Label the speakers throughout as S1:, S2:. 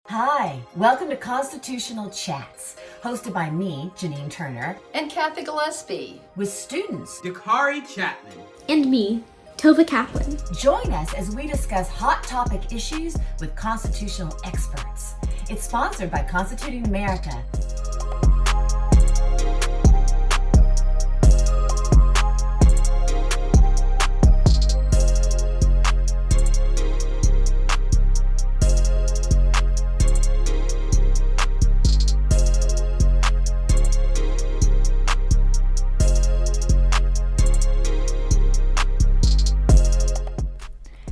S1: Hi, welcome to Constitutional Chats, hosted by me, Janine Turner,
S2: and Cathy Gillespie,
S1: with students
S3: Dakari Chapman
S4: and me, Tova Kaplan.
S1: Join us as we discuss hot topic issues with constitutional experts. It's sponsored by Constituting America.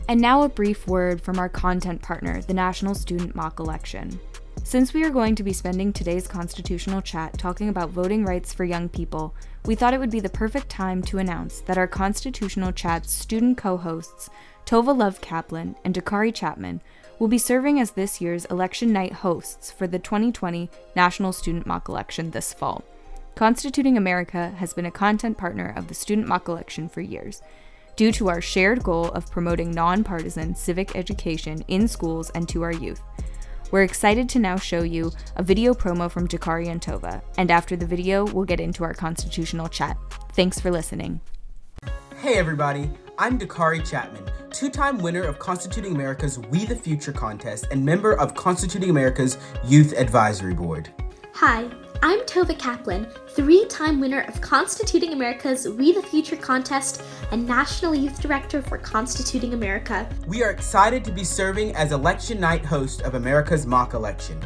S5: And now a brief word from our content partner, the National Student Mock Election. Since we are going to be spending today's constitutional chat talking about voting rights for young people, we thought it would be the perfect time to announce that our constitutional chat's student co-hosts, Tova Kaplan and Dakari Chapman, will be serving as this year's election night hosts for the 2020 National Student Mock Election this fall. Constituting America has been a content partner of the Student Mock Election for years, due to our shared goal of promoting nonpartisan civic education in schools and to our youth. We're excited to now show you a video promo from Dakari and Tova, and after the video, we'll get into our constitutional chat. Thanks for listening.
S3: Hey everybody, I'm Dakari Chapman, two-time winner of Constituting America's We the Future contest and member of Constituting America's Youth Advisory Board.
S4: Hi, I'm Tova Kaplan, three-time winner of Constituting America's We the Future contest and National Youth Director for Constituting America.
S3: We are excited to be serving as election night host of America's mock election.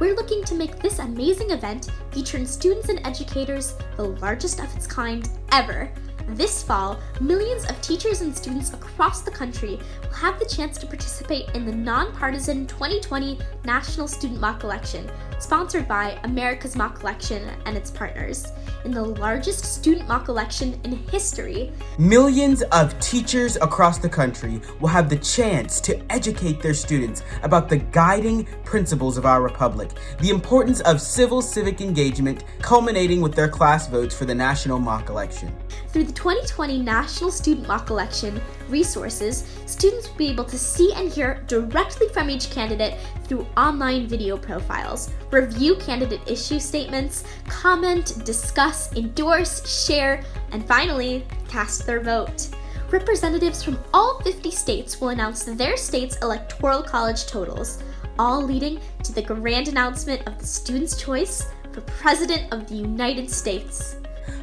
S4: We're looking to make this amazing event featuring students and educators the largest of its kind ever. This fall, millions of teachers and students across the country will have the chance to participate in the nonpartisan 2020 National Student Mock Election, sponsored by America's Mock Election and its partners. In the largest student mock election in history,
S3: millions of teachers across the country will have the chance to educate their students about the guiding principles of our republic, the importance of civic engagement, culminating with their class votes for the national mock election.
S4: Through the 2020 National Student Mock Election resources, students will be able to see and hear directly from each candidate through online video profiles, review candidate issue statements, comment, discuss, endorse, share, and finally, cast their vote. Representatives from all 50 states will announce their state's electoral college totals, all leading to the grand announcement of the student's choice for President of the United States.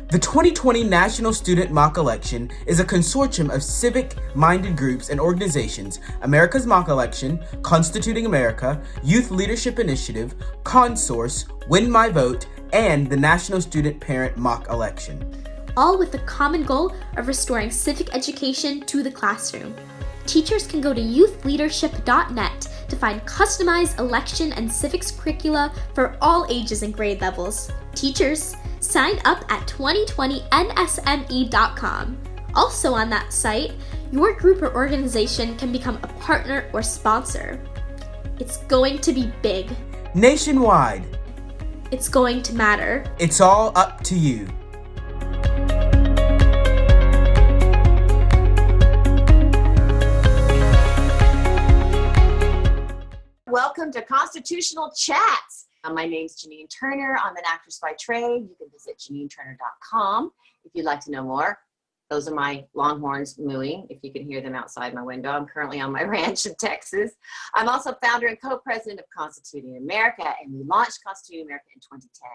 S3: The 2020 National Student Mock Election is a consortium of civic-minded groups and organizations: America's Mock Election, Constituting America, Youth Leadership Initiative, Consource, Win My Vote, and the National Student Parent Mock Election.
S4: All with the common goal of restoring civic education to the classroom. Teachers can go to youthleadership.net to find customized election and civics curricula for all ages and grade levels. Teachers, sign up at 2020nsme.com. Also on that site, your group or organization can become a partner or sponsor. It's going to be big.
S3: Nationwide.
S4: It's going to matter.
S3: It's all up to you.
S6: Welcome to Constitutional Chats. My name's Janine Turner. I'm an actress by trade. You can visit JanineTurner.com if you'd like to know more. Those are my longhorns mooing, if you can hear them outside my window. I'm currently on my ranch in Texas. I'm also founder and co-president of Constituting America, and we launched Constituting America in 2010.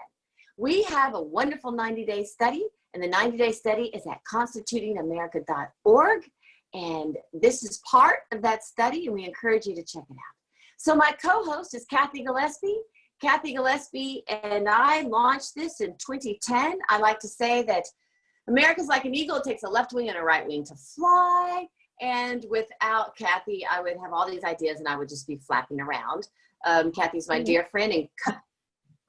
S6: We have a wonderful 90-day study, and the 90-day study is at constitutingamerica.org, and this is part of that study, and we encourage you to check it out. So my co-host is Cathy Gillespie. Cathy Gillespie and I launched this in 2010. I like to say that America's like an eagle. It takes a left wing and a right wing to fly. And without Cathy, I would have all these ideas and I would just be flapping around. Cathy's my dear friend and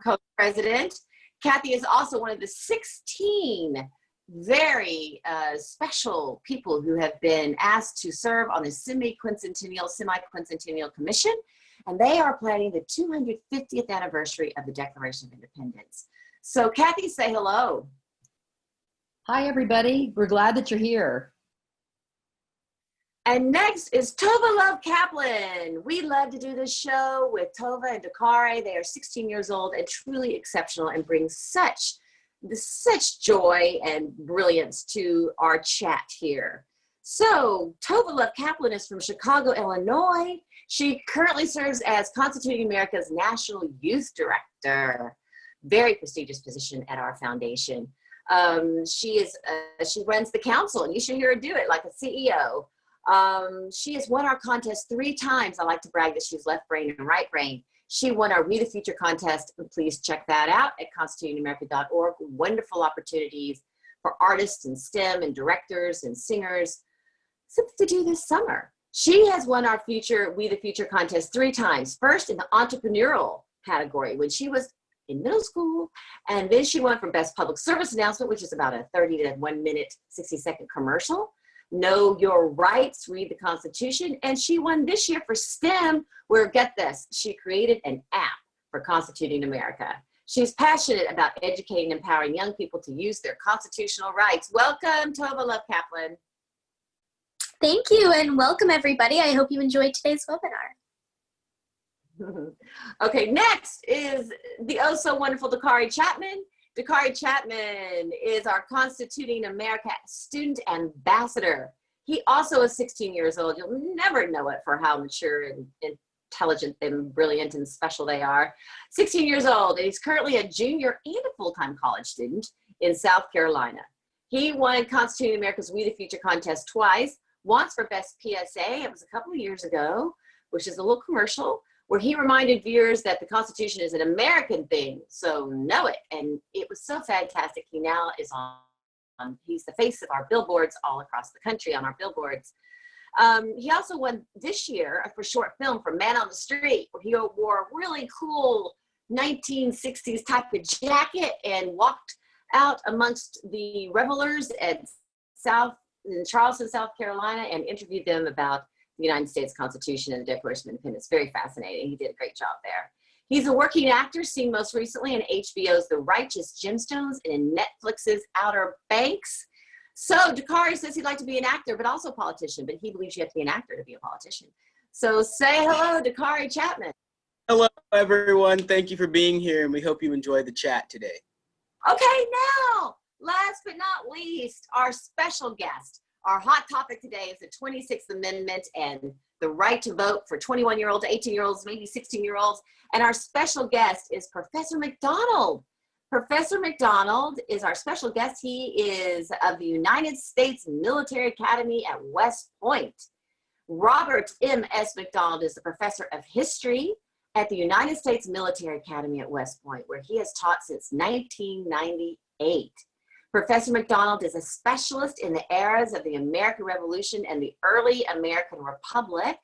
S6: co-president. Cathy is also one of the 16 very special people who have been asked to serve on the semi-quincentennial commission, and they are planning the 250th anniversary of the Declaration of Independence. So Cathy, say hello.
S2: Hi, everybody. We're glad that you're here.
S6: And next is Tova Love Kaplan. We love to do this show with Tova and Dakare. They are 16 years old and truly exceptional and bring such joy and brilliance to our chat here. So Tova Love Kaplan is from Chicago, Illinois. She currently serves as Constituting America's National Youth Director. Very prestigious position at our foundation. She runs the council, and you should hear her do it like a CEO. She has won our contest 3 times. I like to brag that she's left brain and right brain. She won our We the Future contest. Please check that out at constitutingamerica.org. Wonderful opportunities for artists and STEM and directors and singers. Something to do this summer. She has won our We the Future contest 3 times. First in the entrepreneurial category when she was in middle school, and then she won for Best Public Service Announcement, which is about a 30 to 1 minute, 60-second commercial. Know Your Rights, Read the Constitution. And she won this year for STEM, where, get this, she created an app for Constituting America. She's passionate about educating and empowering young people to use their constitutional rights. Welcome, Tova Love Kaplan.
S4: Thank you, and welcome everybody. I hope you enjoyed today's webinar.
S6: Okay, next is the oh so wonderful Dakari Chapman. Dakari Chapman is our Constituting America student ambassador. He also is 16 years old. You'll never know it for how mature and intelligent and brilliant and special they are. 16 years old, and he's currently a junior and a full-time college student in South Carolina. He won Constituting America's We the Future contest twice, once for Best PSA, it was a couple of years ago, which is a little commercial, where he reminded viewers that the Constitution is an American thing, so know it. And it was so fantastic. He now is he's the face of our billboards all across the country on our billboards. He also won this year for short film for Man on the Street, where he wore a really cool 1960s type of jacket and walked out amongst the revelers in Charleston, South Carolina, and interviewed them about the United States Constitution and the Declaration of Independence. Very fascinating. He did a great job there. He's a working actor, seen most recently in HBO's The Righteous Gemstones and in Netflix's Outer Banks. So Dakari says he'd like to be an actor, but also a politician, but he believes you have to be an actor to be a politician. So say hello, Dakari Chapman.
S3: Hello, everyone. Thank you for being here, and we hope you enjoy the chat today.
S6: Okay, now, last but not least, our special guest. Our hot topic today is the 26th Amendment and the right to vote for 21-year-olds, 18-year-olds, maybe 16-year-olds. And our special guest is Professor McDonald. Professor McDonald is our special guest. He is of the United States Military Academy at Westpoint. Robert M.S. McDonald is the professor of history at the United States Military Academy at Westpoint, where he has taught since 1998. Professor McDonald is a specialist in the eras of the American Revolution and the early American Republic,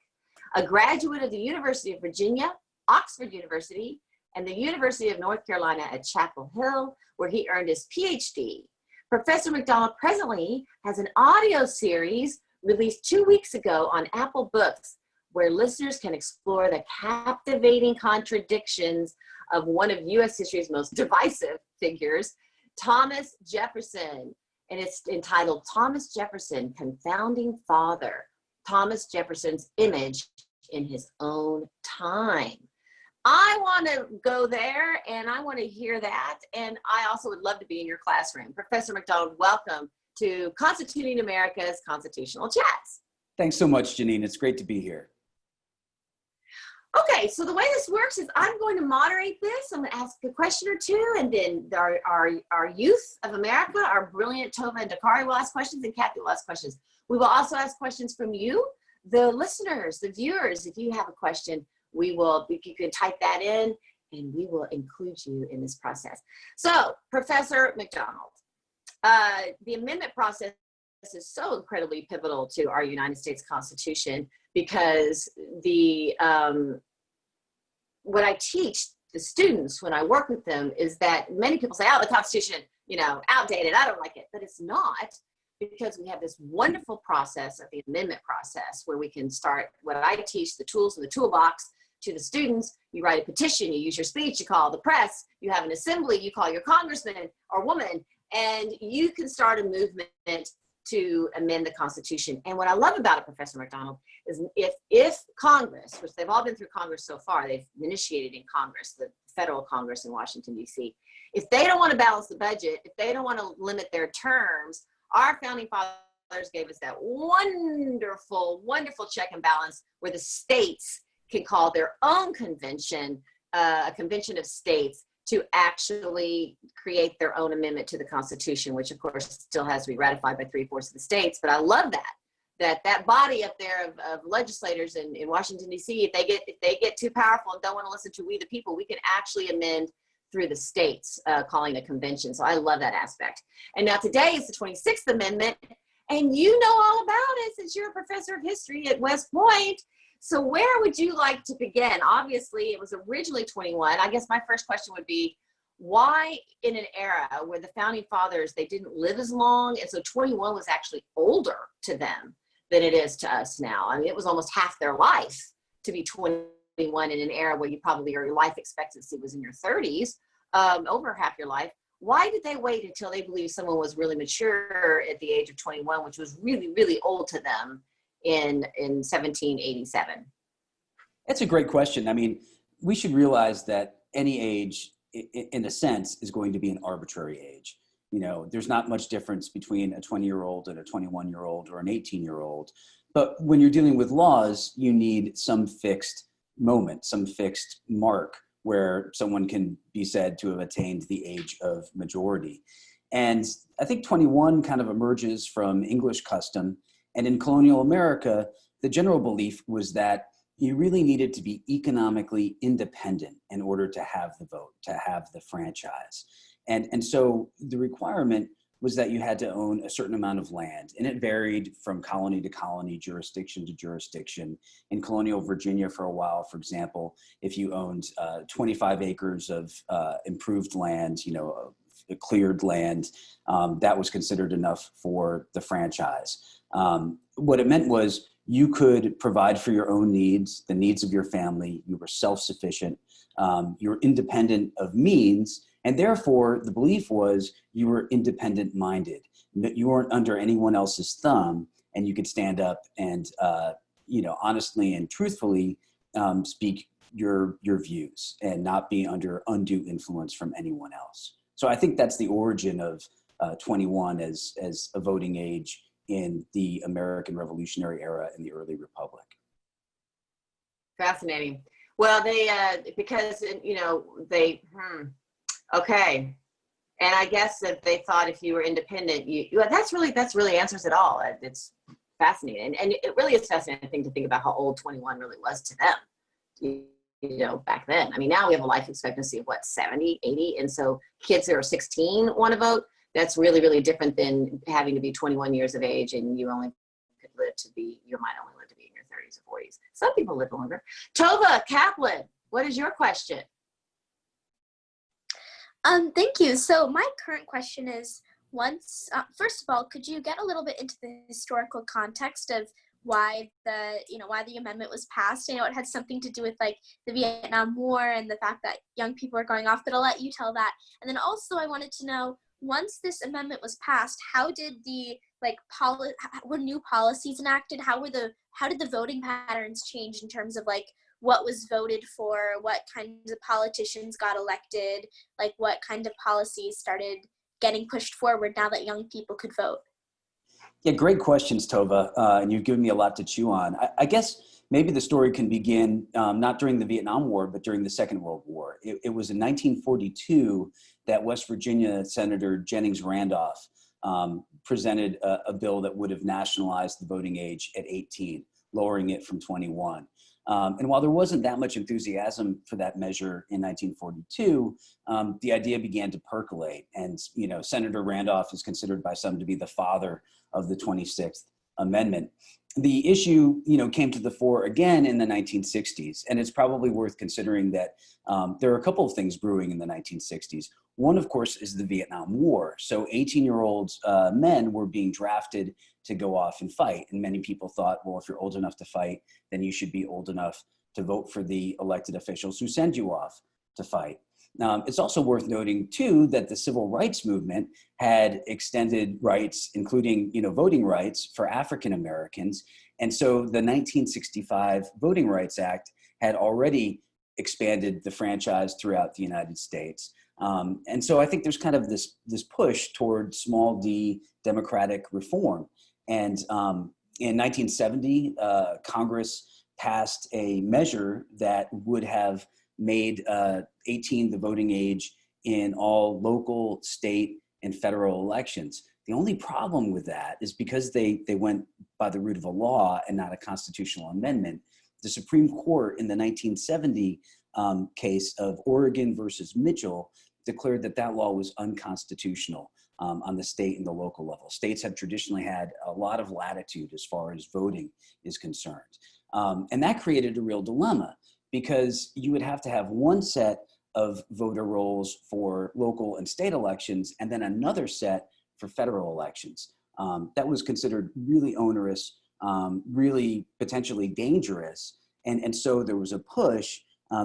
S6: a graduate of the University of Virginia, Oxford University, and the University of North Carolina at Chapel Hill, where he earned his PhD. Professor McDonald presently has an audio series released 2 weeks ago on Apple Books, where listeners can explore the captivating contradictions of one of U.S. history's most divisive figures, Thomas Jefferson, and it's entitled Thomas Jefferson, Confounding Father, Thomas Jefferson's Image in His Own Time. I want to go there, and I want to hear that, and I also would love to be in your classroom. Professor McDonald, welcome to Constituting America's Constitutional Chats.
S2: Thanks so much, Janine. It's great to be here.
S6: Okay, so the way this works is I'm going to moderate this. I'm going to ask a question or two, and then our youth of America, our brilliant Tova and Dakari will ask questions, and Cathy will ask questions. We will also ask questions from you, the listeners, the viewers. If you have a question, if you can type that in, and we will include you in this process. So, Professor McDonald, the amendment process is so incredibly pivotal to our United States Constitution, because what I teach the students when I work with them is that many people say, oh, the Constitution, outdated, I don't like it. But it's not, because we have this wonderful process of the amendment process where we can start what I teach, the tools in the toolbox, to the students. You write a petition, you use your speech, you call the press, you have an assembly, you call your congressman or woman, and you can start a movement to amend the Constitution. And what I love about it, Professor McDonald, is if Congress, which they've all been through Congress so far, they've initiated in Congress, the federal Congress in Washington, D.C., if they don't want to balance the budget, if they don't want to limit their terms, our founding fathers gave us that wonderful, wonderful check and balance where the states can call their own convention, a convention of states, to actually create their own amendment to the Constitution, which of course still has to be ratified by 3/4 of the states. But I love that body up there of legislators in Washington, D.C., if they get too powerful and don't want to listen to we the people, we can actually amend through the states, calling a convention. So I love that aspect. And now today is the 26th Amendment, and you know all about it since you're a professor of history at Westpoint. So where would you like to begin? Obviously, it was originally 21. I guess my first question would be, why in an era where the founding fathers, they didn't live as long, and so 21 was actually older to them than it is to us now? I mean, it was almost half their life to be 21 in an era where your life expectancy was in your 30s, over half your life. Why did they wait until they believed someone was really mature at the age of 21, which was really, really old to them in 1787?
S2: That's a great question. I mean, we should realize that any age, in a sense, is going to be an arbitrary age. You know, there's not much difference between a 20-year-old and a 21-year-old or an 18-year-old. But when you're dealing with laws, you need some fixed moment, some fixed mark where someone can be said to have attained the age of majority. And I think 21 kind of emerges from English custom. And in colonial America, the general belief was that you really needed to be economically independent in order to have the vote, to have the franchise. And so the requirement was that you had to own a certain amount of land, and it varied from colony to colony, jurisdiction to jurisdiction. In colonial Virginia for a while, for example, if you owned 25 acres of improved land, cleared land, that was considered enough for the franchise. What it meant was you could provide for your own needs, the needs of your family, you were self-sufficient, you were independent of means, and therefore the belief was you were independent-minded, that you weren't under anyone else's thumb, and you could stand up and honestly and truthfully speak your views and not be under undue influence from anyone else. So I think that's the origin of 21 as a voting age in the American Revolutionary era in the early Republic.
S6: Fascinating. Well, okay. And I guess that they thought if you were independent, that's really answers it all. It's fascinating. And it really is fascinating thing to think about how old 21 really was to them, back then. I mean, now we have a life expectancy of 70, 80. And so kids that are 16 want to vote. That's really, really different than having to be 21 years of age and you might only live to be in your 30s or 40s. Some people live longer. Tova, Kaplan, what is your question?
S4: Thank you. So my current question is, first of all, could you get a little bit into the historical context of why the amendment was passed? I know it had something to do with like the Vietnam War and the fact that young people are going off, but I'll let you tell that. And then also I wanted to know, once this amendment was passed, how did were new policies enacted? How did the voting patterns change in terms of like what was voted for, what kinds of politicians got elected, like what kind of policies started getting pushed forward now that young people could vote?
S2: Yeah, great questions, Tova, and you've given me a lot to chew on. I guess maybe the story can begin not during the Vietnam War, but during the Second World War. It was in 1942 that West Virginia Senator Jennings Randolph presented a bill that would have nationalized the voting age at 18, lowering it from 21. And while there wasn't that much enthusiasm for that measure in 1942, the idea began to percolate. And, Senator Randolph is considered by some to be the father of the 26th Amendment. The issue, came to the fore again in the 1960s. And it's probably worth considering that there are a couple of things brewing in the 1960s. One, of course, is the Vietnam War. So 18-year-old men were being drafted to go off and fight. And many people thought, well, if you're old enough to fight, then you should be old enough to vote for the elected officials who send you off to fight. It's also worth noting, too, that the civil rights movement had extended rights, including, voting rights for African Americans. And so the 1965 Voting Rights Act had already expanded the franchise throughout the United States. And so I think there's kind of this push toward small d democratic reform. And in 1970, Congress passed a measure that would have made 18 the voting age in all local, state, and federal elections. The only problem with that is because they went by the route of a law and not a constitutional amendment. The Supreme Court in the 1970 case of Oregon versus Mitchell declared that law was unconstitutional on the state and the local level. States have traditionally had a lot of latitude as far as voting is concerned. And that created a real dilemma, because you would have to have one set of voter rolls for local and state elections and then another set for federal elections. That was considered really onerous, really potentially dangerous. And so there was a push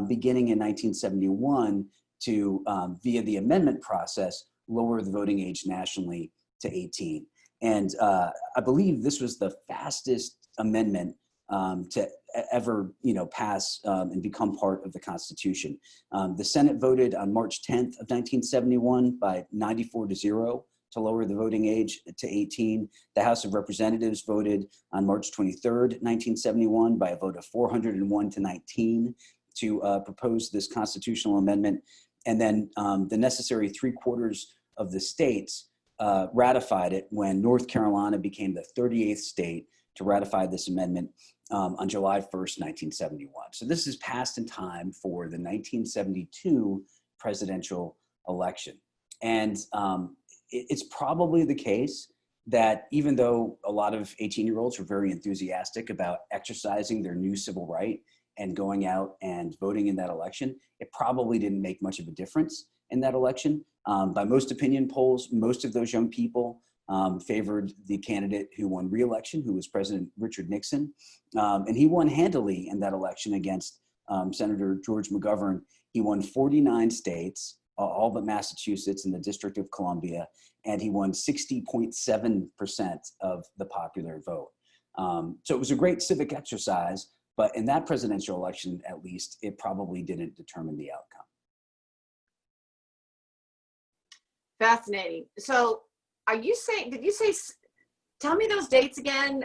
S2: beginning in 1971 to, via the amendment process, lower the voting age nationally to 18. And I believe this was the fastest amendment to ever, pass and become part of the Constitution. The Senate voted on March 10th of 1971 by 94-0 to lower the voting age to 18. The House of Representatives voted on March 23rd, 1971 by a vote of 401-19 to propose this constitutional amendment. And then the necessary 3/4 of the states ratified it when North Carolina became the 38th state to ratify this amendment on July 1st, 1971. So this is passed in time for the 1972 presidential election. And it's probably the case that even though a lot of 18-year-olds were very enthusiastic about exercising their new civil right and going out and voting in that election, it probably didn't make much of a difference in that election. By most opinion polls, most of those young people favored the candidate who won re-election, who was President Richard Nixon. And he won handily in that election against Senator George McGovern. He won 49 states, all but Massachusetts and the District of Columbia, and he won 60.7% of the popular vote. So it was a great civic exercise, but in that presidential election, at least, it probably didn't determine the outcome.
S6: Fascinating. So are you saying, did you say, tell me those dates again?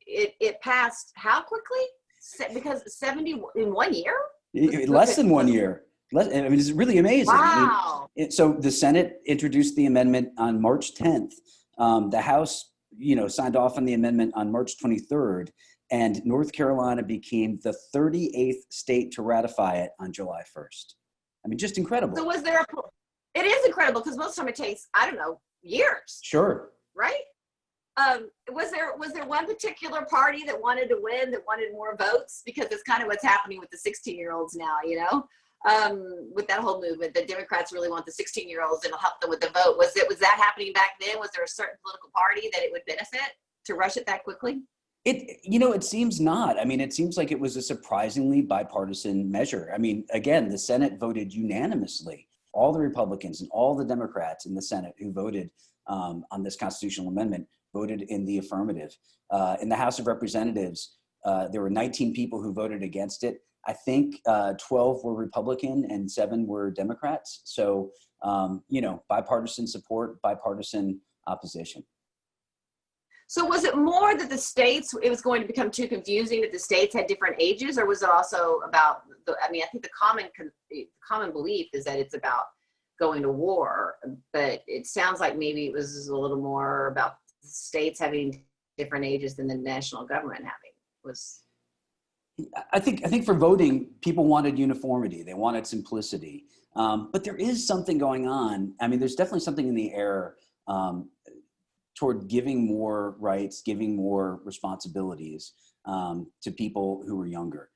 S6: It passed how quickly? Because 70 in 1 year?
S2: Less than 1 year. I mean, it's really amazing.
S6: Wow.
S2: I mean, so the Senate introduced the amendment on March 10th. The House, signed off on the amendment on March 23rd, and North Carolina became the 38th state to ratify it on July 1st. I mean, just incredible.
S6: So it is incredible, because most of the time it takes, I don't know, years.
S2: Sure.
S6: Right? Was there one particular party that wanted to win, that wanted more votes? Because it's kind of what's happening with the 16-year-olds now, with that whole movement. The Democrats really want the 16-year-olds, and it'll help them with the vote. Was that happening back then? Was there a certain political party that it would benefit to rush it that quickly?
S2: It seems not. I mean, it seems like it was a surprisingly bipartisan measure. I mean, again, the Senate voted unanimously. All the Republicans and all the Democrats in the Senate who voted on this constitutional amendment voted in the affirmative. In the House of Representatives, there were 19 people who voted against it. I think 12 were Republican and 7 were Democrats. So, bipartisan support, bipartisan opposition.
S6: So was it more that it was going to become too confusing that the states had different ages, or was it also about I think the common belief is that it's about going to war, but it sounds like maybe it was a little more about states having different ages than the national government having.
S2: I think for voting, people wanted uniformity. They wanted simplicity. But there is something going on. I mean, there's definitely something in the air toward giving more rights, giving more responsibilities to people who are younger.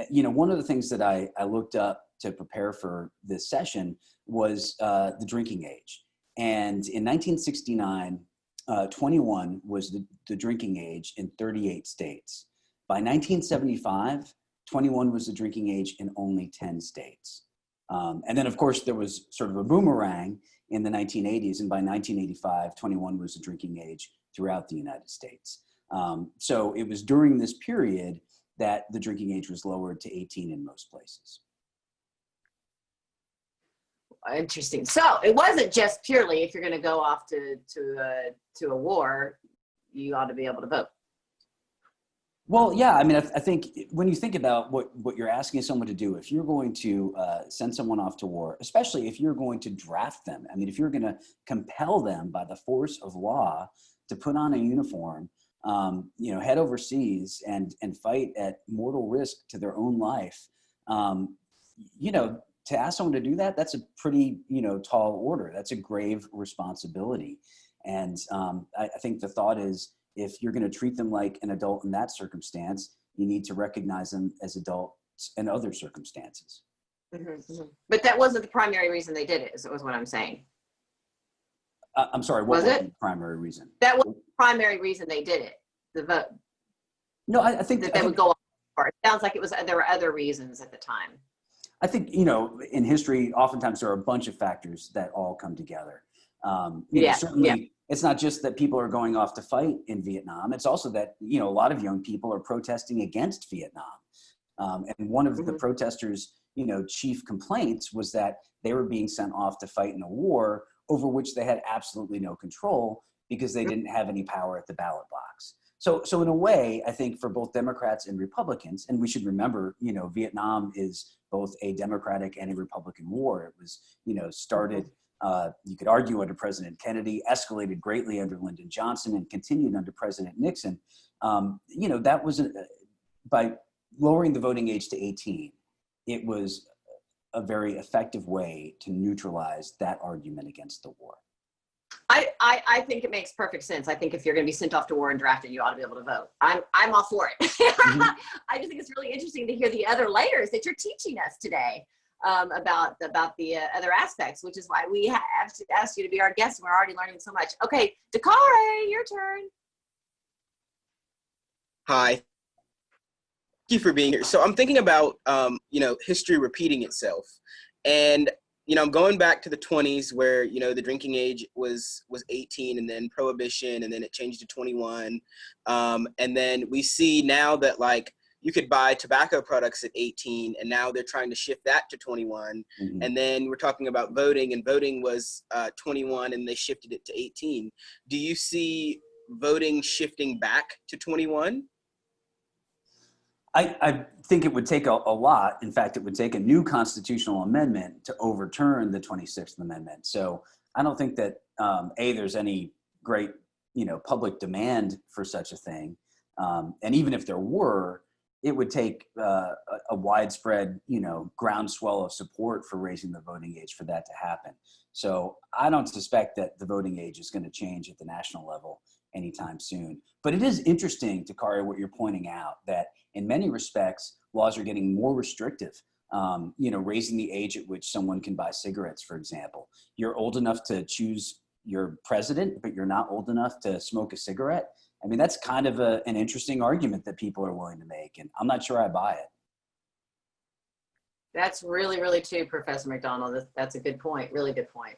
S2: One of the things that I looked up to prepare for this session was the drinking age. And in 1969, 21 was the drinking age in 38 states. By 1975, 21 was the drinking age in only 10 states. And then, of course, there was sort of a boomerang in the 1980s. And by 1985, 21 was the drinking age throughout the United States. So it was during this period that the drinking age was lowered to 18 in most places.
S6: Interesting. So it wasn't just purely if you're going to go off to a war, you ought to be able to vote.
S2: Well, yeah. I mean, I think when you think about what you're asking someone to do, if you're going to send someone off to war, especially if you're going to draft them, I mean, if you're going to compel them by the force of law to put on a uniform, head overseas and fight at mortal risk to their own life, to ask someone to do that, that's a pretty, tall order. That's a grave responsibility. And I think the thought is, if you're going to treat them like an adult in that circumstance, you need to recognize them as adults in other circumstances.
S6: Mm-hmm, mm-hmm. But that wasn't the primary reason they did it, is what I'm saying.
S2: I'm sorry, what was the primary reason?
S6: That was the primary reason they did it, the vote.
S2: No, I think
S6: that they would go on. It sounds like there were other reasons at the time.
S2: I think, in history, oftentimes there are a bunch of factors that all come together. Certainly, it's not just that people are going off to fight in Vietnam. It's also that, a lot of young people are protesting against Vietnam. And one of the protesters, chief complaints was that they were being sent off to fight in a war over which they had absolutely no control because they didn't have any power at the ballot box. So in a way, I think for both Democrats and Republicans, and we should remember, Vietnam is both a Democratic and a Republican war. It was, started, you could argue under President Kennedy, escalated greatly under Lyndon Johnson, and continued under President Nixon. That was, by lowering the voting age to 18, it was a very effective way to neutralize that argument against the war.
S6: I think it makes perfect sense. I think if you're going to be sent off to war and drafted, you ought to be able to vote. I'm all for it. I just think it's really interesting to hear the other layers that you're teaching us today about the other aspects, which is why we have to ask you to be our guest. And we're already learning so much. Okay, Dakare, your turn.
S3: Hi. Thank you for being here. So I'm thinking about, history repeating itself. And I'm going back to the 20s where, the drinking age was 18, and then prohibition, and then it changed to 21. And then we see now that you could buy tobacco products at 18, and now they're trying to shift that to 21. Mm-hmm. And then we're talking about voting, and voting was 21, and they shifted it to 18. Do you see voting shifting back to 21?
S2: I think it would take a lot. In fact, it would take a new constitutional amendment to overturn the 26th Amendment. So I don't think that, there's any great, public demand for such a thing. And even if there were, it would take a widespread, groundswell of support for raising the voting age for that to happen. So I don't suspect that the voting age is going to change at the national level anytime soon. But it is interesting, Dakari, what you're pointing out, that in many respects, laws are getting more restrictive. Raising the age at which someone can buy cigarettes, for example. You're old enough to choose your president, but you're not old enough to smoke a cigarette. I mean, that's kind of an interesting argument that people are willing to make, and I'm not sure I buy it.
S6: That's really, really true, Professor McDonald. That's a good point, really good point.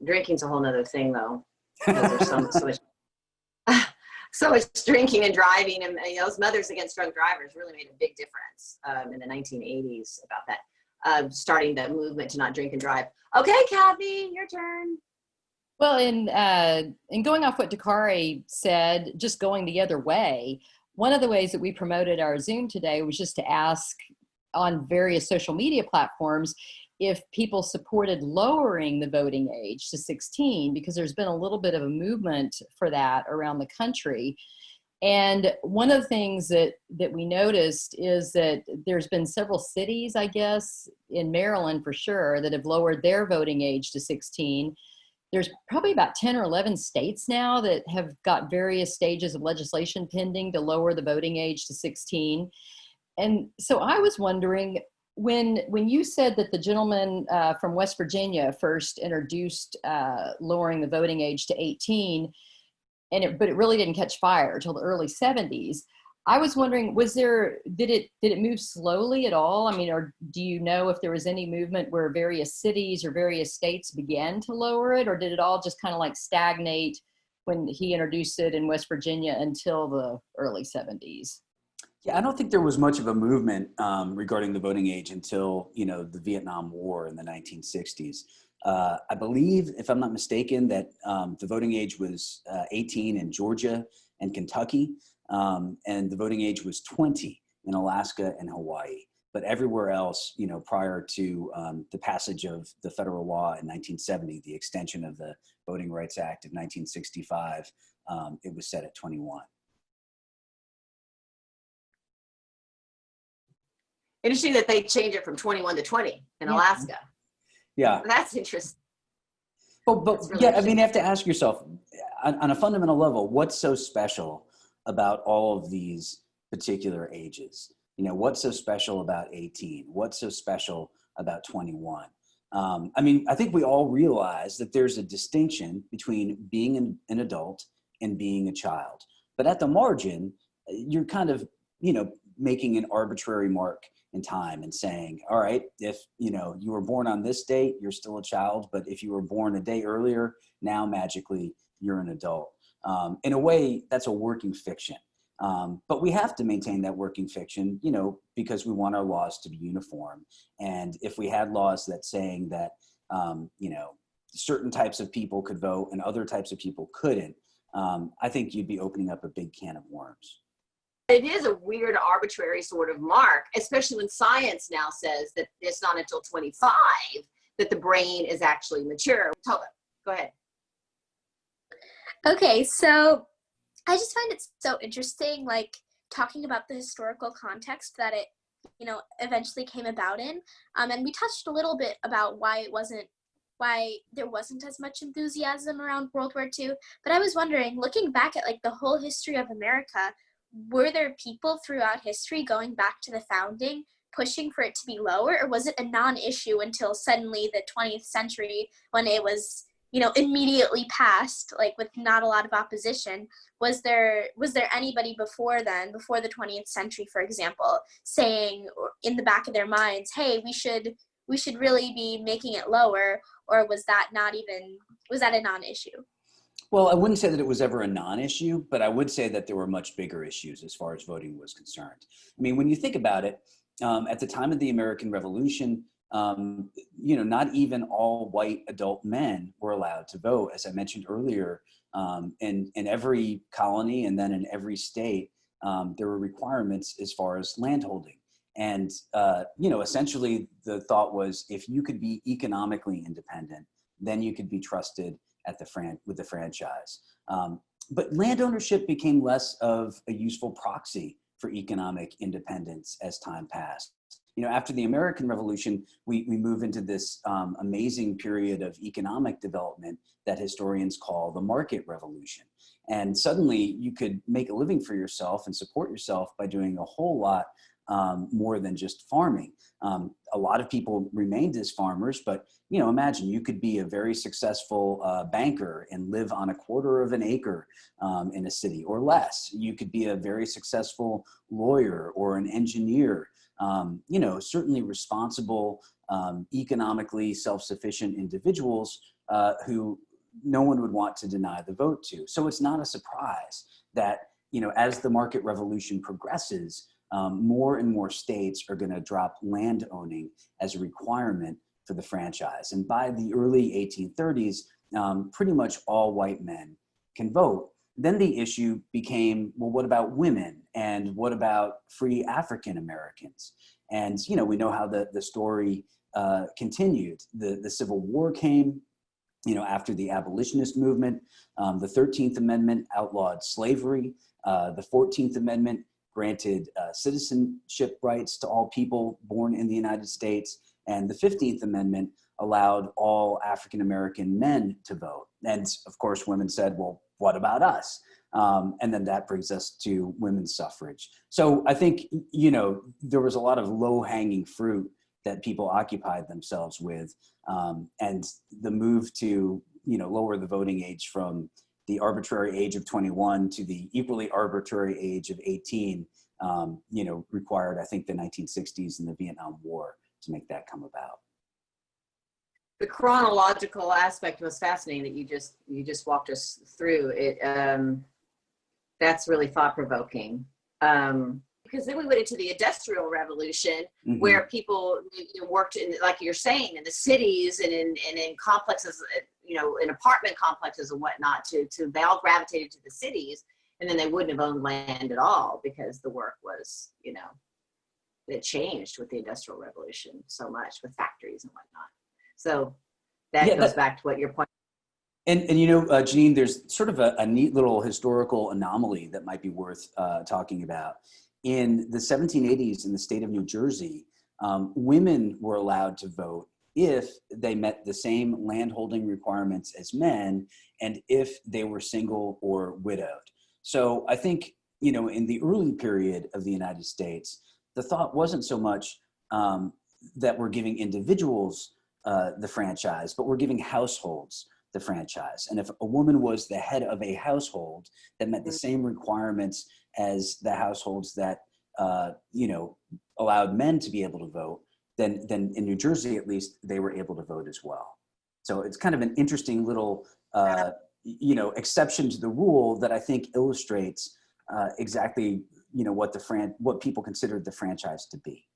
S6: Drinking's a whole nother thing, though. There's so much drinking and driving, and those Mothers Against Drunk Drivers really made a big difference in the 1980s about that, starting the movement to not drink and drive. Okay, Cathy, your turn.
S7: Well, in going off what Dakari said, just going the other way, one of the ways that we promoted our Zoom today was just to ask on various social media platforms if people supported lowering the voting age to 16, because there's been a little bit of a movement for that around the country. And one of the things that we noticed is that there's been several cities, I guess, in Maryland for sure, that have lowered their voting age to 16. There's probably about 10 or 11 states now that have got various stages of legislation pending to lower the voting age to 16. And so I was wondering, when you said that the gentleman from West Virginia first introduced lowering the voting age to 18, but it really didn't catch fire until the early 70s, I was wondering, did it move slowly at all? I mean, or do you know if there was any movement where various cities or various states began to lower it, or did it all just kind of like stagnate when he introduced it in West Virginia until the early 70s?
S2: Yeah, I don't think there was much of a movement regarding the voting age until, the Vietnam War in the 1960s. I believe, if I'm not mistaken, that the voting age was 18 in Georgia and Kentucky, and the voting age was 20 in Alaska and Hawaii. But everywhere else, prior to the passage of the federal law in 1970, the extension of the Voting Rights Act of 1965, it was set at 21.
S6: Interesting that they changed it from 21 to 20 in Alaska.
S2: Yeah.
S6: That's interesting.
S2: But
S6: really
S2: yeah, I mean, you have to ask yourself on a fundamental level, what's so special about all of these particular ages? What's so special about 18? What's so special about 21? I mean, I think we all realize that there's a distinction between being an adult and being a child. But at the margin, you're kind of, making an arbitrary mark in time and saying, all right, if you were born on this date, you're still a child, but if you were born a day earlier, now magically you're an adult. In a way, that's a working fiction. But we have to maintain that working fiction, because we want our laws to be uniform. And if we had laws that saying that, certain types of people could vote and other types of people couldn't, I think you'd be opening up a big can of worms.
S6: It is a weird, arbitrary sort of mark, especially when science now says that it's not until 25 that the brain is actually mature. Tova, go ahead.
S4: Okay, so I just find it so interesting, like talking about the historical context that it, eventually came about in. And we touched a little bit about why there wasn't as much enthusiasm around World War II. But I was wondering, looking back at like the whole history of America, were there people throughout history going back to the founding pushing for it to be lower, or was it a non-issue until suddenly the 20th century when it was, immediately passed, like with not a lot of opposition? Was there anybody before then, before the 20th century, for example, saying in the back of their minds, hey, we should really be making it lower, or was that a non-issue?
S2: Well, I wouldn't say that it was ever a non-issue, but I would say that there were much bigger issues as far as voting was concerned. I mean, when you think about it, at the time of the American Revolution, not even all white adult men were allowed to vote. As I mentioned earlier, in every colony and then in every state, there were requirements as far as landholding. And, essentially the thought was if you could be economically independent, then you could be trusted with the franchise. But land ownership became less of a useful proxy for economic independence as time passed. After the American Revolution, we move into this amazing period of economic development that historians call the market revolution. And suddenly you could make a living for yourself and support yourself by doing a whole lot more than just farming. A lot of people remained as farmers, but imagine you could be a very successful banker and live on a quarter of an acre in a city or less. You could be a very successful lawyer or an engineer. Certainly responsible, economically self-sufficient individuals who no one would want to deny the vote to. So it's not a surprise that, as the market revolution progresses, more and more states are going to drop land owning as a requirement for the franchise. And by the early 1830s, pretty much all white men can vote. Then the issue became, well, what about women? And what about free African Americans? And, we know how the story continued. The Civil War came, after the abolitionist movement. The 13th Amendment outlawed slavery. The 14th Amendment granted citizenship rights to all people born in the United States. And the 15th Amendment allowed all African American men to vote. And of course, women said, well, what about us? And then that brings us to women's suffrage. So I think, there was a lot of low-hanging fruit that people occupied themselves with. And the move to, lower the voting age from the arbitrary age of 21 to the equally arbitrary age of 18, required, I think, the 1960s and the Vietnam War to make that come about.
S6: The chronological aspect was fascinating that you just walked us through it. That's really thought-provoking. Because then we went into the Industrial Revolution, mm-hmm. where people worked in, like you're saying, in the cities and in complexes, in apartment complexes and whatnot. They all gravitated to the cities, and then they wouldn't have owned land at all because the work was, it changed with the Industrial Revolution so much with factories and whatnot. So that goes back to what your point.
S2: And Janine, there's sort of a neat little historical anomaly that might be worth talking about. In the 1780s in the state of New Jersey, women were allowed to vote if they met the same landholding requirements as men and if they were single or widowed. So I think, in the early period of the United States, the thought wasn't so much that we're giving individuals the franchise, but we're giving households the franchise. And if a woman was the head of a household that met the same requirements as the households that, allowed men to be able to vote, then in New Jersey, at least, they were able to vote as well. So it's kind of an interesting little, exception to the rule that I think illustrates exactly, what people considered the franchise to be.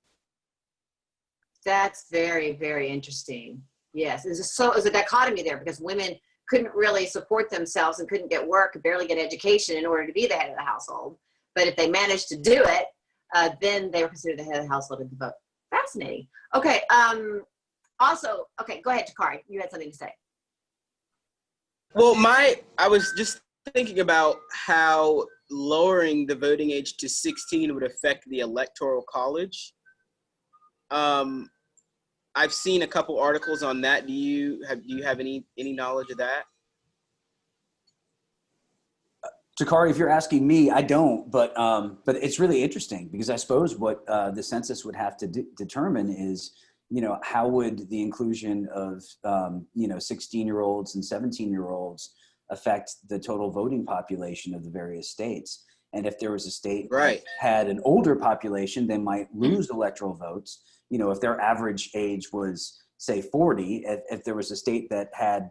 S6: That's very, very interesting. Yes, there's a dichotomy there because women couldn't really support themselves and couldn't get work, barely get education in order to be the head of the household. But if they managed to do it, then they were considered the head of the household and could vote. Fascinating. Okay. Go ahead, Dakari. You had something to say.
S3: Well, I was just thinking about how lowering the voting age to 16 would affect the Electoral College. I've seen a couple articles on that. Do you have any knowledge of that?
S2: Dakari, if you're asking me, I don't, but it's really interesting because I suppose what the census would have to determine is, how would the inclusion of 16-year-olds and 17-year-olds affect the total voting population of the various states? And if there was a state that had an older population, they might lose electoral votes. If their average age was, say, 40, if there was a state that had,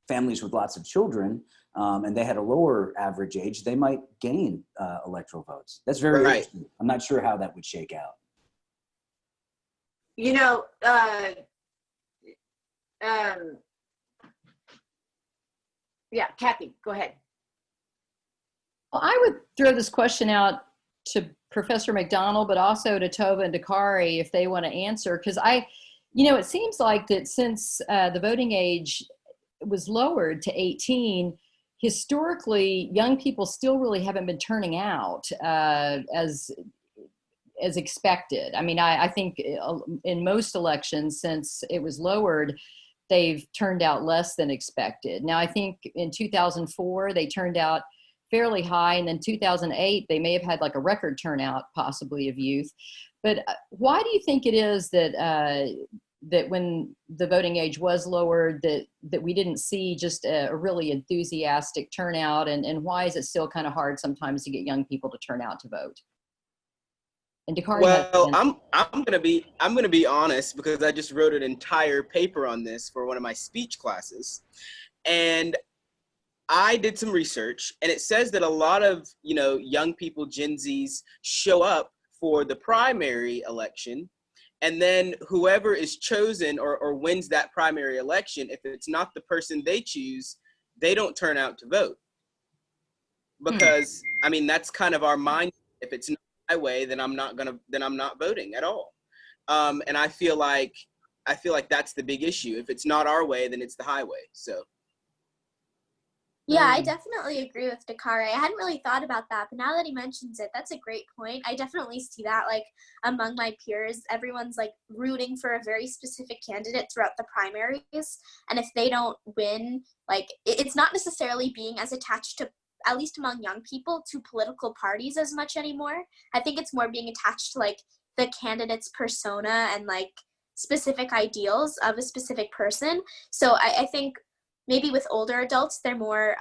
S2: families with lots of children, and they had a lower average age, they might gain electoral votes. That's very interesting. I'm not sure how that would shake out.
S6: Cathy, go ahead.
S7: Well, I would throw this question out to Professor McDonald, but also to Tova and Dakari if they want to answer, because it seems like that since the voting age was lowered to 18, historically, young people still really haven't been turning out as expected. I mean, I think in most elections, since it was lowered, they've turned out less than expected. Now, I think in 2004, they turned out fairly high, and then 2008 they may have had like a record turnout possibly of youth. But why do you think it is that when the voting age was lowered that we didn't see just a really enthusiastic turnout, and why is it still kind of hard sometimes to get young people to turn out to vote? And Dakari,
S3: well, I'm gonna be honest, because I just wrote an entire paper on this for one of my speech classes, and I did some research, and it says that a lot of, young people, Gen Zs, show up for the primary election, and then whoever is chosen or wins that primary election, if it's not the person they choose, they don't turn out to vote. Because, that's kind of our mind. If it's not my way, then I'm not voting at all. And I feel like that's the big issue. If it's not our way, then it's the highway. So.
S4: Yeah, I definitely agree with Dakari. I hadn't really thought about that, but now that he mentions it, that's a great point. I definitely see that, like, among my peers, everyone's, like, rooting for a very specific candidate throughout the primaries, and if they don't win, like, it's not necessarily being as attached to, at least among young people, to political parties as much anymore. I think it's more being attached to, like, the candidate's persona and, like, specific ideals of a specific person. So I think maybe with older adults, they're more,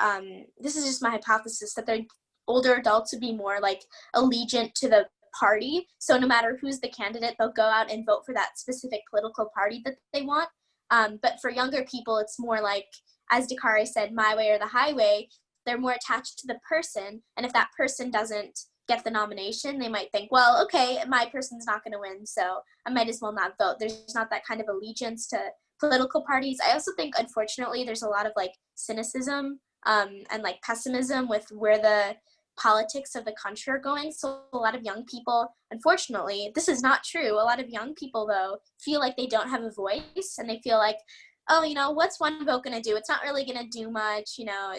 S4: this is just my hypothesis, that they're older adults would be more like allegiant to the party. So no matter who's the candidate, they'll go out and vote for that specific political party that they want. But for younger people, it's more like, as Dakari said, my way or the highway. They're more attached to the person. And if that person doesn't get the nomination, they might think, well, okay, my person's not going to win, so I might as well not vote. There's not that kind of allegiance to political parties. I also think, unfortunately, there's a lot of like cynicism and like pessimism with where the politics of the country are going. So a lot of young people, unfortunately, this is not true. A lot of young people, though, feel like they don't have a voice, and they feel like, oh, you know, what's one vote going to do? It's not really going to do much, you know.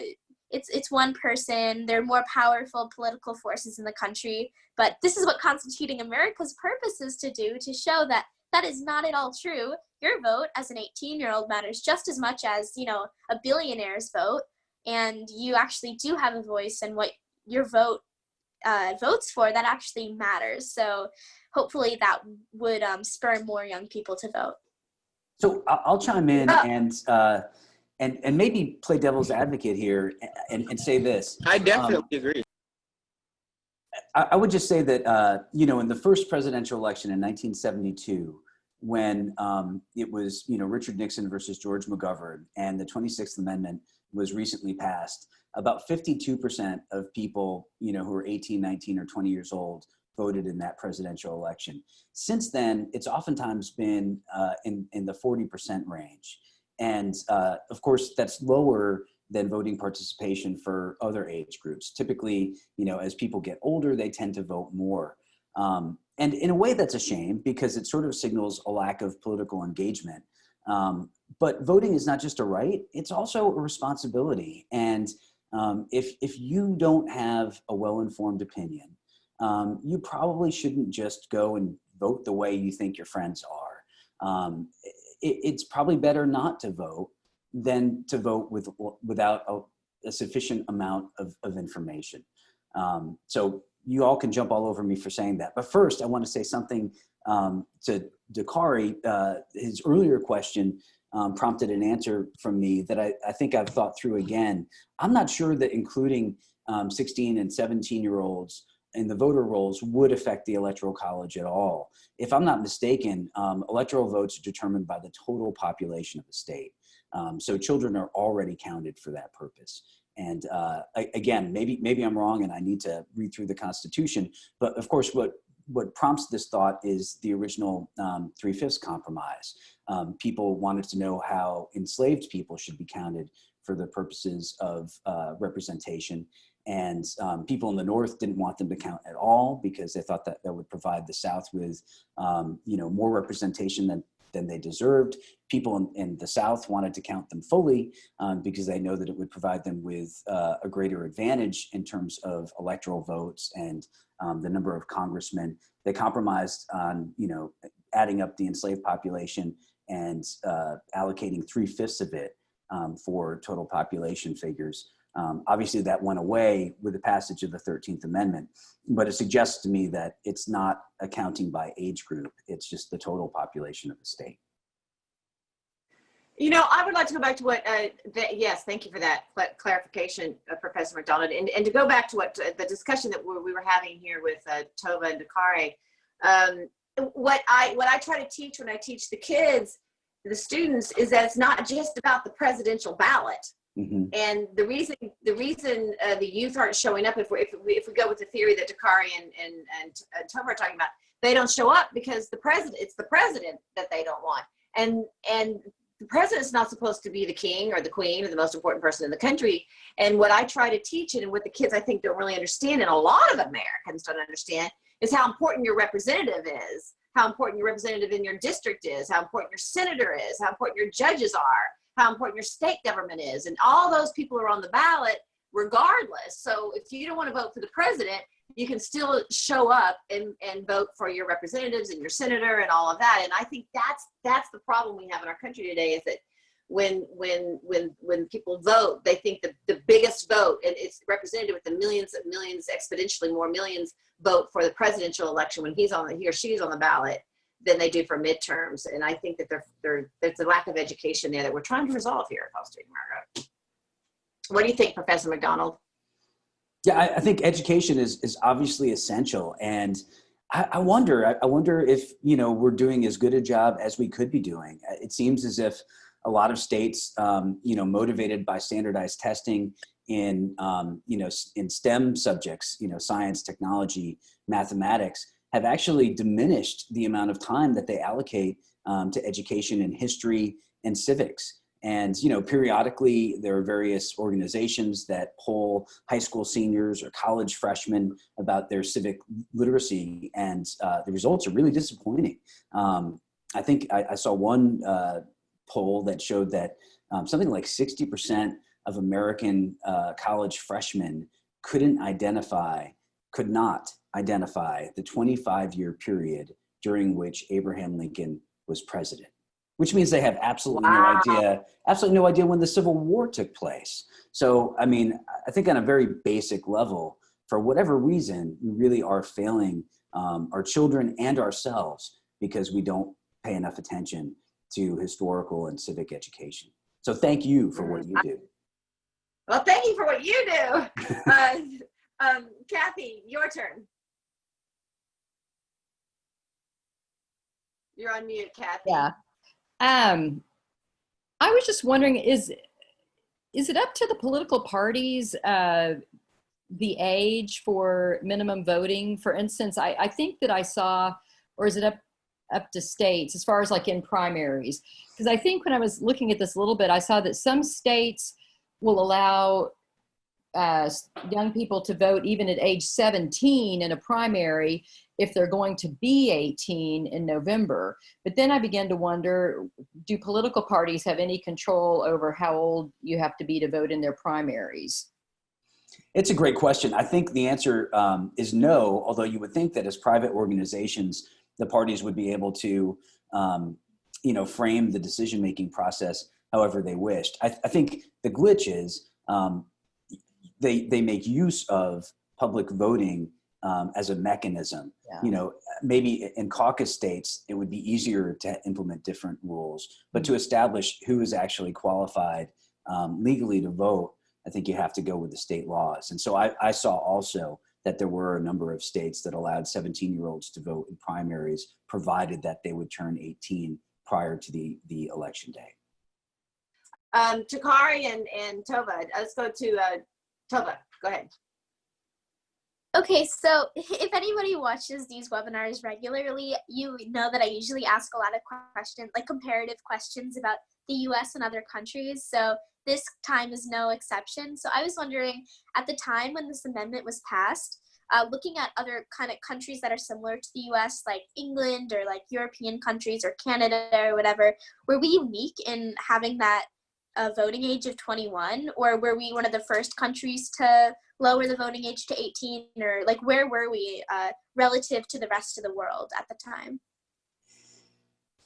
S4: It's one person. They're more powerful political forces in the country. But this is what Constituting America's purpose is to do, to show that that is not at all true. Your vote as an 18-year-old matters just as much as, you know, a billionaire's vote. And you actually do have a voice, and what your vote votes for, that actually matters. So hopefully that would spur more young people to vote.
S2: So I'll chime in and maybe play devil's advocate here and say this.
S3: I definitely agree.
S2: I would just say that, you know, in the first presidential election in 1972, when it was, you know, Richard Nixon versus George McGovern, and the 26th Amendment was recently passed, about 52% of people, you know, who are 18, 19, or 20 years old voted in that presidential election. Since then, it's oftentimes been in the 40% range. And of course, that's lower than voting participation for other age groups. Typically, you know, as people get older, they tend to vote more. And in a way, that's a shame, because it sort of signals a lack of political engagement. But voting is not just a right, it's also a responsibility. And if you don't have a well-informed opinion, you probably shouldn't just go and vote the way you think your friends are. It's probably better not to vote than to vote without a sufficient amount of information. So you all can jump all over me for saying that. But first, I want to say something to Dakari. His earlier question prompted an answer from me that I think I've thought through again. I'm not sure that including 16 and 17-year-olds in the voter rolls would affect the Electoral College at all. If I'm not mistaken, electoral votes are determined by the total population of the state. So children are already counted for that purpose. And again, maybe I'm wrong and I need to read through the Constitution, but of course what prompts this thought is the original 3/5 compromise. People wanted to know how enslaved people should be counted for the purposes of representation. And people in the North didn't want them to count at all, because they thought that would provide the South with, you know, more representation than they deserved. People in the South wanted to count them fully because they know that it would provide them with a greater advantage in terms of electoral votes and the number of congressmen. They compromised on, you know, adding up the enslaved population and allocating 3/5 of it for total population figures. Obviously, that went away with the passage of the 13th Amendment, but it suggests to me that it's not accounting by age group. It's just the total population of the state.
S6: You know, I would like to go back to what, yes, thank you for that clarification, Professor McDonald. And to go back to what the discussion that we were having here with Tova and Dakare, what I try to teach when I teach the kids, the students, is that it's not just about the presidential ballot. Mm-hmm. And the reason the youth aren't showing up, if we go with the theory that Dakari and Tova are talking about, they don't show up because it's the president that they don't want. And the president's not supposed to be the king or the queen or the most important person in the country. And what I try to teach, and what the kids I think don't really understand, and a lot of Americans don't understand, is how important your representative is, how important your representative in your district is, how important your senator is, how important your judges are, how important your state government is. And all those people are on the ballot regardless. So if you don't want to vote for the president, you can still show up and vote for your representatives and your senator and all of that. And I think that's the problem we have in our country today, is that when people vote, they think the biggest vote, and it's represented with the millions, exponentially more millions vote for the presidential election when he or she's on the ballot. than they do for midterms. And I think that there's a lack of education there that we're trying to resolve here at Constituting America. What do you think, Professor McDonald?
S2: Yeah, I think education is obviously essential. And I wonder if, we're doing as good a job as we could be doing. It seems as if a lot of states, motivated by standardized testing in STEM subjects, science, technology, mathematics, have actually diminished the amount of time that they allocate to education in history and civics. And, periodically there are various organizations that poll high school seniors or college freshmen about their civic literacy. And the results are really disappointing. I think I saw one poll that showed that something like 60% of American college freshmen could not identify the 25-year period during which Abraham Lincoln was president, which means they have absolutely no idea when the Civil War took place. So, I think on a very basic level, for whatever reason, we really are failing our children and ourselves because we don't pay enough attention to historical and civic education. So thank you for what you do.
S6: Well, thank you for what you do. Cathy, your turn. You're on mute, Cathy.
S7: Yeah. I was just wondering, is it up to the political parties, the age for minimum voting? For instance, I think that I saw, or is it up to states as far as like in primaries? Because I think when I was looking at this a little bit, I saw that some states will allow young people to vote even at age 17 in a primary if they're going to be 18 in November. But then I began to wonder, do political parties have any control over how old you have to be to vote in their primaries?
S2: It's a great question. I think the answer is no, although you would think that as private organizations, the parties would be able to, frame the decision-making process however they wished. I think the glitch is they make use of public voting as a mechanism. Yeah. Maybe in caucus states, it would be easier to implement different rules, but to establish who is actually qualified legally to vote, I think you have to go with the state laws. And so I saw also that there were a number of states that allowed 17-year-olds to vote in primaries, provided that they would turn 18 prior to the election day.
S6: Dakari and Tova, let's go to Tova, go ahead.
S4: Okay, so if anybody watches these webinars regularly, you know that I usually ask a lot of questions, like comparative questions about the US and other countries. So this time is no exception. So I was wondering, at the time when this amendment was passed, looking at other kind of countries that are similar to the US, like England or like European countries or Canada or whatever, were we unique in having that voting age of 21, or were we one of the first countries to lower the voting age to 18, or like where were we relative to the rest of the world at the time?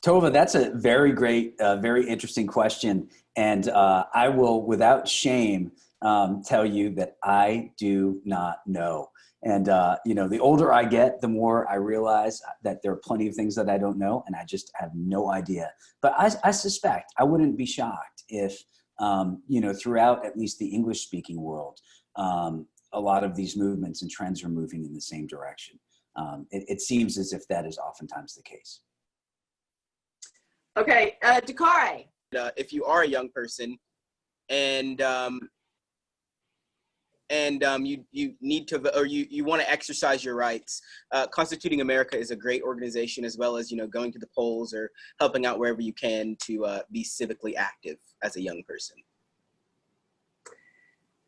S2: Tova, that's a very great, very interesting question. And I will, without shame, tell you that I do not know. And, the older I get, the more I realize that there are plenty of things that I don't know, and I just have no idea. But I suspect, I wouldn't be shocked if, throughout at least the English-speaking world, a lot of these movements and trends are moving in the same direction. It seems as if that is oftentimes the case.
S6: Okay, Dakare.
S3: If you are a young person and you need to, or you want to exercise your rights, Constituting America is a great organization, as well as, going to the polls or helping out wherever you can to be civically active as a young person.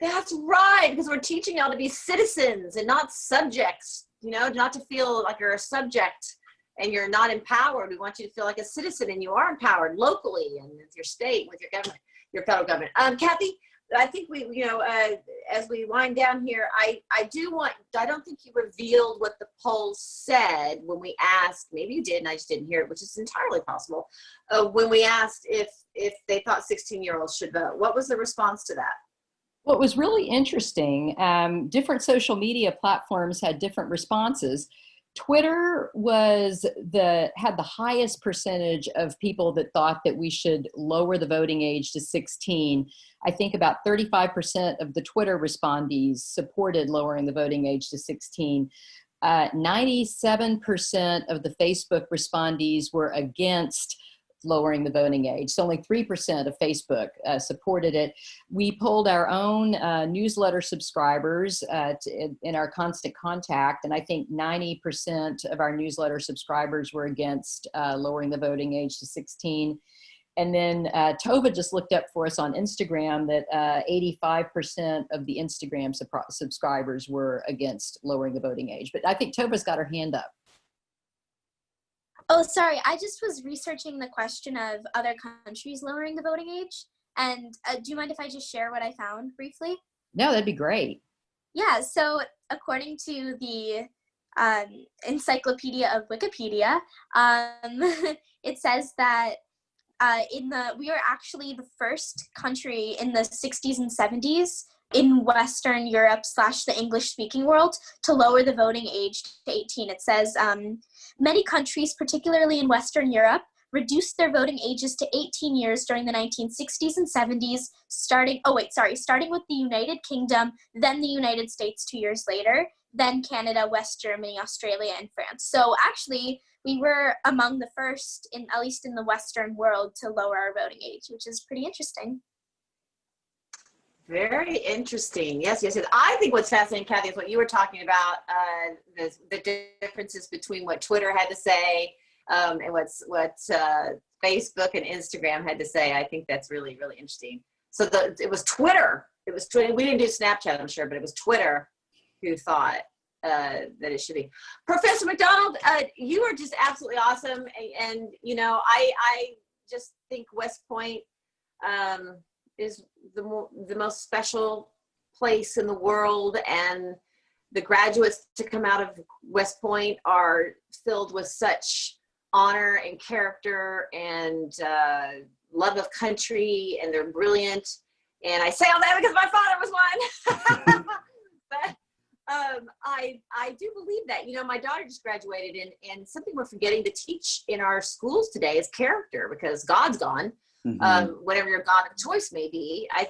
S6: That's right, because we're teaching y'all to be citizens and not subjects, not to feel like you're a subject and you're not empowered. We want you to feel like a citizen, and you are empowered locally and with your state, with your government, your federal government. Cathy, I think we, as we wind down here, I don't think you revealed what the poll said when we asked, maybe you did and I just didn't hear it, which is entirely possible, when we asked if they thought 16-year-olds should vote. What was the response to that?
S7: What was really interesting, different social media platforms had different responses. Twitter had the highest percentage of people that thought that we should lower the voting age to 16. I think about 35% of the Twitter respondees supported lowering the voting age to 16. 97% of the Facebook respondees were against lowering the voting age. So only 3% of Facebook supported it. We polled our own newsletter subscribers in our Constant Contact, and I think 90% of our newsletter subscribers were against lowering the voting age to 16. And then Tova just looked up for us on Instagram that 85% of the Instagram subscribers were against lowering the voting age. But I think Tova's got her hand up.
S8: Oh, sorry. I just was researching the question of other countries lowering the voting age. And do you mind if I just share what I found briefly?
S7: No, that'd be great.
S8: Yeah. So according to the Encyclopedia of Wikipedia, it says that we are actually the first country in the 60s and 70s in Western Europe / the English-speaking world to lower the voting age to 18. It says many countries, particularly in Western Europe, reduced their voting ages to 18 years during the 1960s and 70s, starting with the United Kingdom, then the United States 2 years later, then Canada, West Germany, Australia, and France. So actually, we were among the first, at least in the Western world, to lower our voting age, which is pretty interesting.
S6: Very interesting. Yes. I think what's fascinating, Cathy, is what you were talking about, the differences between what Twitter had to say and what Facebook and Instagram had to say. I think that's really, really interesting. So it was Twitter. We didn't do Snapchat, I'm sure, but it was Twitter who thought that it should be. Professor McDonald, you are just absolutely awesome. And I just think Westpoint is the most special place in the world, and the graduates to come out of Westpoint are filled with such honor and character and love of country, and they're brilliant. And I say all that because my father was one. But I do believe that. My daughter just graduated, and something we're forgetting to teach in our schools today is character, because God's gone. Mm-hmm. Whatever your God of choice may be, I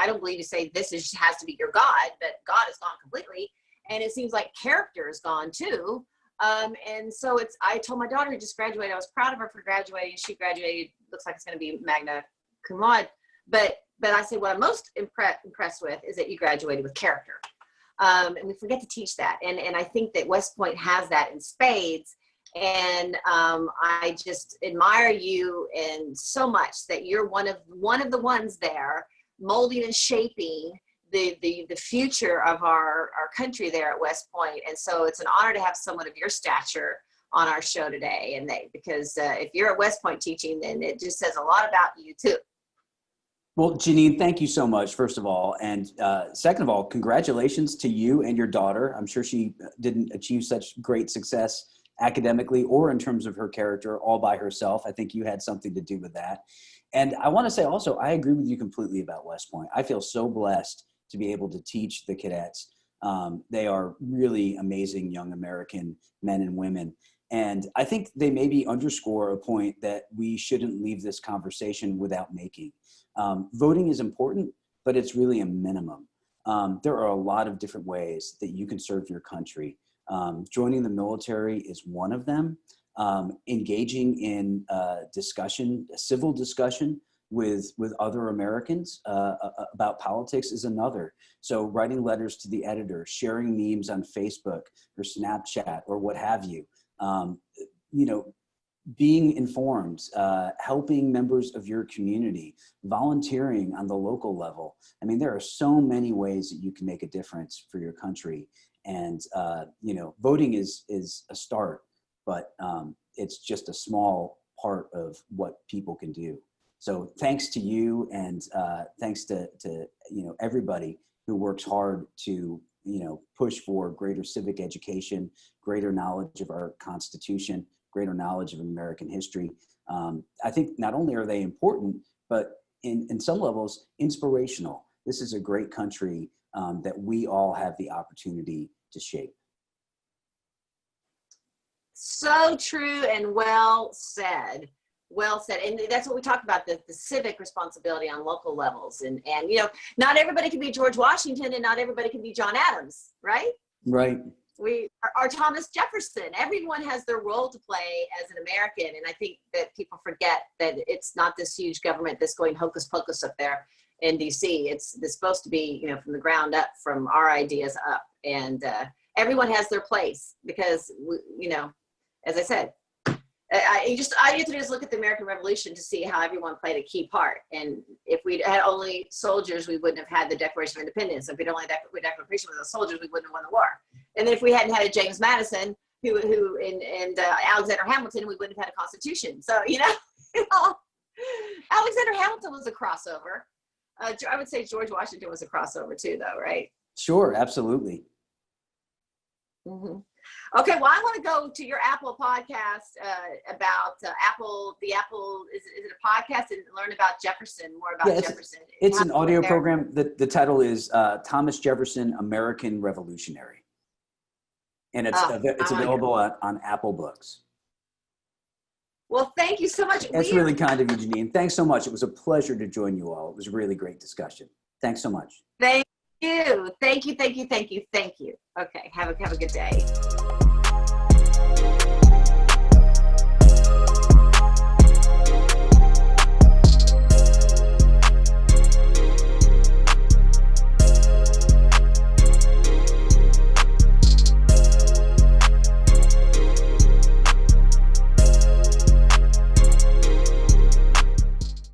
S6: don't believe you say this has to be your God, but God is gone completely. And it seems like character is gone too. And so I told my daughter who just graduated, I was proud of her for graduating. She graduated, looks like it's going to be magna cum laude. But I said, what I'm most impressed with is that you graduated with character. And we forget to teach that. And I think that Westpoint has that in spades. And I just admire you and so much that you're one of the ones there molding and shaping the future of our country there at Westpoint. And so it's an honor to have someone of your stature on our show today. Because if you're at Westpoint teaching, then it just says a lot about you too.
S2: Well, Janine, thank you so much, first of all. And second of all, congratulations to you and your daughter. I'm sure she didn't achieve such great success academically or in terms of her character all by herself. I think you had something to do with that. And I want to say also, I agree with you completely about Westpoint. I feel so blessed to be able to teach the cadets. They are really amazing young American men and women. And I think they maybe underscore a point that we shouldn't leave this conversation without making. Voting is important, but it's really a minimum. There are a lot of different ways that you can serve your country. Joining the military is one of them. Engaging in discussion, civil discussion with other Americans about politics is another. So writing letters to the editor, sharing memes on Facebook or Snapchat or what have you, being informed, helping members of your community, volunteering on the local level. I mean, there are so many ways that you can make a difference for your country. And, voting is a start, but it's just a small part of what people can do. So thanks to you, and thanks to everybody who works hard to, push for greater civic education, greater knowledge of our Constitution, greater knowledge of American history. I think not only are they important, but in some levels, inspirational. This is a great country that we all have the opportunity to shape.
S6: So true and well said. Well said. And that's what we talked about, the civic responsibility on local levels. And, you know, not everybody can be George Washington and not everybody can be John Adams, right?
S2: Right.
S6: We are Thomas Jefferson. Everyone has their role to play as an American. And I think that people forget that it's not this huge government that's going hocus pocus up there in DC. It's supposed to be, you know, from the ground up, from our ideas up. And everyone has their place because, you know, as I said, all you have to do is look at the American Revolution to see how everyone played a key part. And if we had only soldiers, we wouldn't have had the Declaration of Independence. If we'd only Declaration with the soldiers, we wouldn't have won the war. And then if we hadn't had a James Madison and Alexander Hamilton, we wouldn't have had a Constitution. So, you know, Alexander Hamilton was a crossover. I would say George Washington was a crossover too, though, right?
S2: Sure, absolutely.
S6: Mm-hmm. Okay, well, I want to go to your Apple podcast about Apple. The Apple, is it a podcast, and learn about Jefferson, more about Jefferson?
S2: It's an audio program. The title is Thomas Jefferson, American Revolutionary. And it's available on Apple Books.
S6: Well, thank you so much.
S2: That's really kind of you, Janine. Thanks so much. It was a pleasure to join you all. It was a really great discussion. Thanks so much.
S6: Thank you. Thank you. Okay, have a good day.